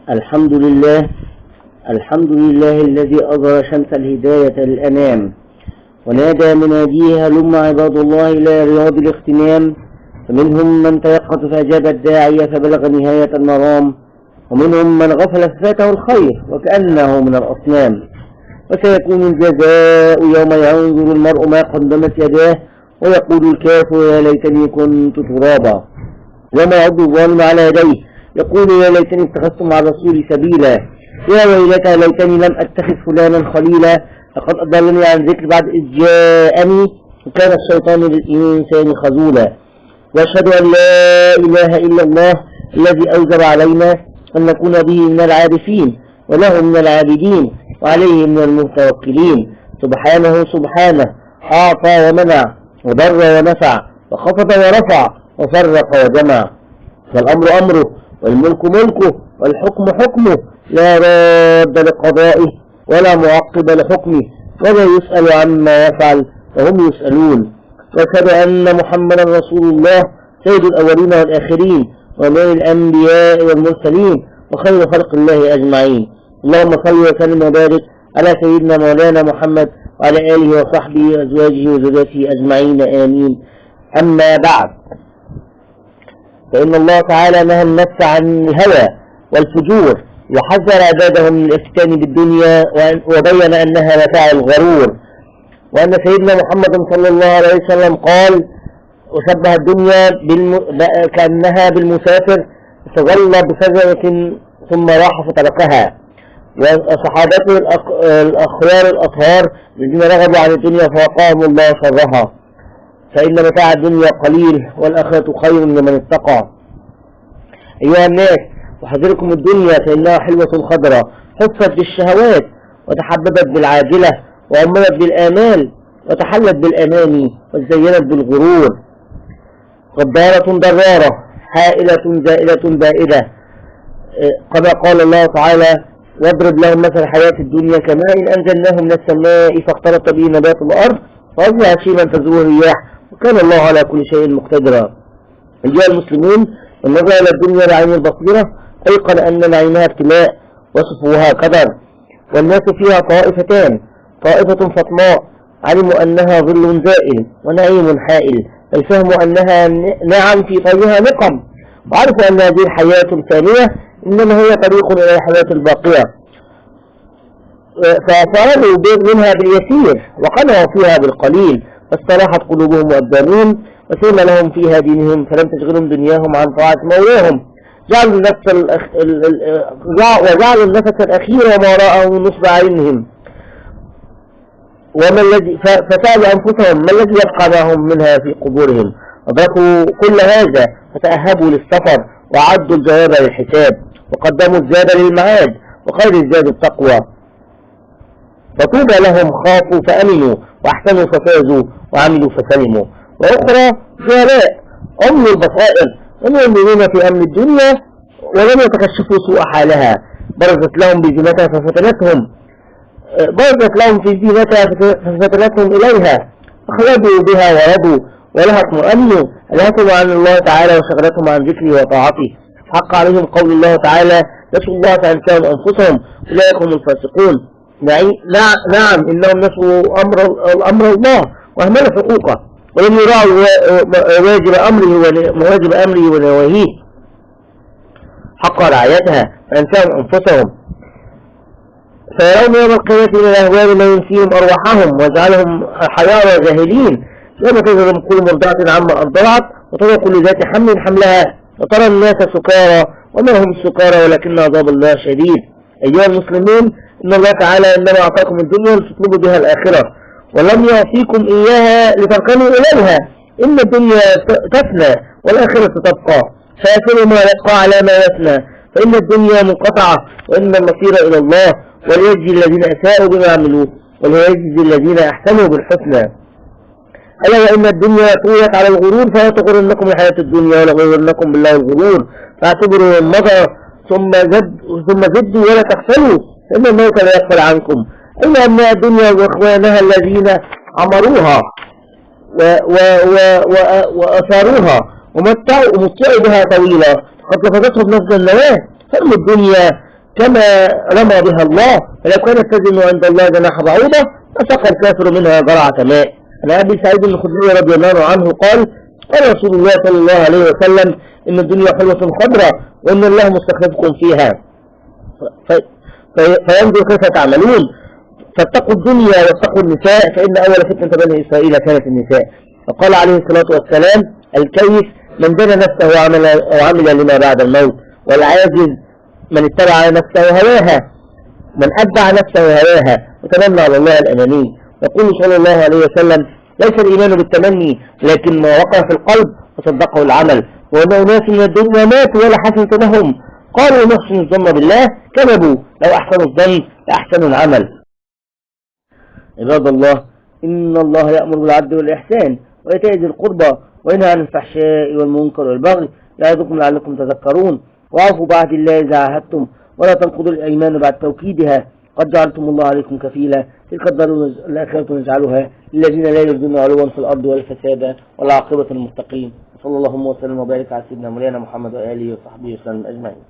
الحمد لله الذي أظهر شمس الهداية للأنام، ونادى مناديه هلم عباد الله إلى رياض الاغتنام. فمنهم من تيقظ فأجاب الداعي فبلغ نهاية المرام، ومنهم من غفل ففاته الخير وكأنه من الأصنام. وسيكون الجزاء يوم ينظر المرء ما قدمت يداه، ويقول الكافر يا ليتني كنت ترابا. وما يعد الظالم على يديه يقول يا ليتني اتخذت مع الرسول سبيلا، يا ويلتى ليتني لم أتخذ فلانا خليلا، لقد أضلني عن ذكر بعد إذ جاءني، وكان الشيطان للإنسان خذولا. وأشهد أن لا إله إلا الله الذي أوجب علينا أن نكون به من العارفين، وله من العابدين، وعليه من المتوكلين. سبحانه أعطى ومنع، وضر ونفع، وخفض ورفع، وفرق وجمع. فالأمر أمره، والملك ملكه، والحكم حكمه، لا راد لقضائه ولا معقب لحكمه، ولا يسأل عما يفعل وهم يسألون. وأشهد أن محمدا رسول الله سيد الأولين والآخرين، ومن الأنبياء والمرسلين، وخير خلق الله أجمعين. اللهم صل وسلم وبارك على سيدنا مولانا محمد وعلى آله وصحبه وأزواجه وذريته أجمعين، آمين. أما بعد، فإن الله تعالى نهى النفس عن الهوى والفجور، وحذر عباده من الافتتان بالدنيا، وبين أنها متاع الغرور، وأن سيدنا محمد صلى الله عليه وسلم قال وشبه الدنيا كأنها بالمسافر فظل بفجرة ثم راح فتركها. وصحابته الأخيار الأطهار الذين رغبوا عن الدنيا فوقاهم الله شرها، فإن متاع الدنيا قليل والآخرة خير لمن اتقى. أيها الناس، وحذركم الدنيا فإنها حلوة خضراء، حفت بالشهوات، وتحببت بالعاجلة، وأمرت بالآمال، وتحلت بالأماني، وزينت بالغرور. غدارة ضرارة، حائلة زائلة بائدة، كما قال الله تعالى واضرب لهم مثل الحياة الدنيا كماء أنزلناه من السماء فاختلط به نبات الأرض فأصبح هشيما تذروه الرياح، وكان الله على كل شيء مقتدرا. أيها المسلمون، النظر إلى الدنيا بعين البصيرة أيقن أن نعيمها ابتلاء وصفوها قدر، والناس فيها طائفتان: طائفة فطماء علموا أنها ظل زائل ونعيم حائل، ففهموا أنها نعم في طيها نقم، وعرفوا أن هذه الحياة الثانية إنما هي طريق إلى الحياة الباقية، ففعلوا منها باليسير وقنعوا فيها بالقليل، فاستراحت قلوبهم وأبدانهم، وسيم لهم فيها دينهم، فلم تشغلهم دنياهم عن طاعة مولاهم. وجعلوا النفس الأخير وما وراءه نصب عينهم، فسألوا أنفسهم ما الذي يبقى معهم منها في قبورهم، أدركوا كل هذا فتأهبوا للسفر، وعدوا الجواب للحساب، وقدموا الزاد للمعاد، وخير الزاد التقوى. فطوبى لهم خافوا فأمنوا، وأحسنوا ففازوا، وعملوا فسلموا. وأخرى جهلاء أمن البصائر، لم يؤمنون في أمن الدنيا ولم يتكشفوا سوء حالها، برزت لهم بزينتها ففتنتهم في زينتها ففتنتهم إليها، فخلدوا بها وردوا ولها اطمأنوا، ألهتهم عن الله تعالى وشغلتهم عن ذكره وطاعته. حق عليهم قول الله تعالى نسوا الله فأنساهم أنفسهم أولئك هم الفاسقون. نعم إنهم نسوا أمر الله وأهملوا حقوقه، ولم يراعوا واجب أمره ونواهيه حق رعايتها فأنساهم أنفسهم. فيرون يوم القيامة من الأهوال ما ينسيهم أرواحهم ويجعلهم حيارى جاهلين، يوم تجرم كل مرضعة عما أرضعت، وترى كل ذات حمل حملها، وترى الناس سكارى وما هم سكارى ولكن عذاب الله شديد. أيها المسلمون، إن الله تعالى إنما أعطاكم الدنيا لتطلبوا بها الآخرة، ولم يعطيكم إياها لتركنوا إليها. إن الدنيا تفنى والآخرة تبقى، فأثروا ما يبقى على ما يفنى، فإن الدنيا منقطعة وإن المصير إلى الله، وليجزي الذين أساءوا بما عملوا وليجزي الذين أحسنوا بالحسنى. ألا وإن الدنيا طويت على الغرور فلا تغرنكم الحياة الدنيا ولا غرنكم بالله الغرور، فاعتبروا من مضى ثم زدوا ولا تغفلوا، فإن الموت لا يغفل عنكم. أي أن الدنيا وإخوانها الذين عمروها وأثاروها ومتعوا بها طويلة قد لفتتهم نفس النواة، فإن الدنيا كما رمى بها الله، فلو كانت تزن عند الله جناح بعوضة فسقى الكافر منها جرعة ماء. عن أبي سعيد الخدري رضي الله عنه قال قال رسول الله صلى الله عليه وسلم إن الدنيا حلوة خضراء وإن الله مستخلفكم فيها فينظر كيف تعملون، فاتقوا الدنيا واتقوا النساء فإن أول فتنة بني إسرائيل كانت النساء. فقال عليه الصلاة والسلام الكيس من دان نفسه وعمل لما بعد الموت، والعاجز من اتبع نفسه هواها، من أتبع نفسه هواها وتمنى على الله الأماني. يقول صلى الله عليه وسلم ليس الإيمان بالتمني لكن ما وقع في القلب وصدقه العمل، وأن أناس من الدنيا ماتوا ولا حسنة لهم قالوا نحسن الظن بالله كذبوا لو أحسنوا الظن لأحسنوا العمل. عباد الله إن الله يأمر بالعدل والإحسان وإيتاء ذي القربى وينهى عن الفحشاء والمنكر والبغي يعظكم لعلكم تذكرون. واعفوا بعهد الله إذا عاهدتم ولا تنقضوا الأيمان بعد توكيدها قد جعلتم الله عليكم كفيلا. تلك الدار الآخرة نجعلها للذين لا يريدون علوا في الأرض ولا فسادا والعاقبة للمتقين. صلى الله وسلم وبارك على سيدنا مولانا محمد وآله وصحبه وسلم أجمعين.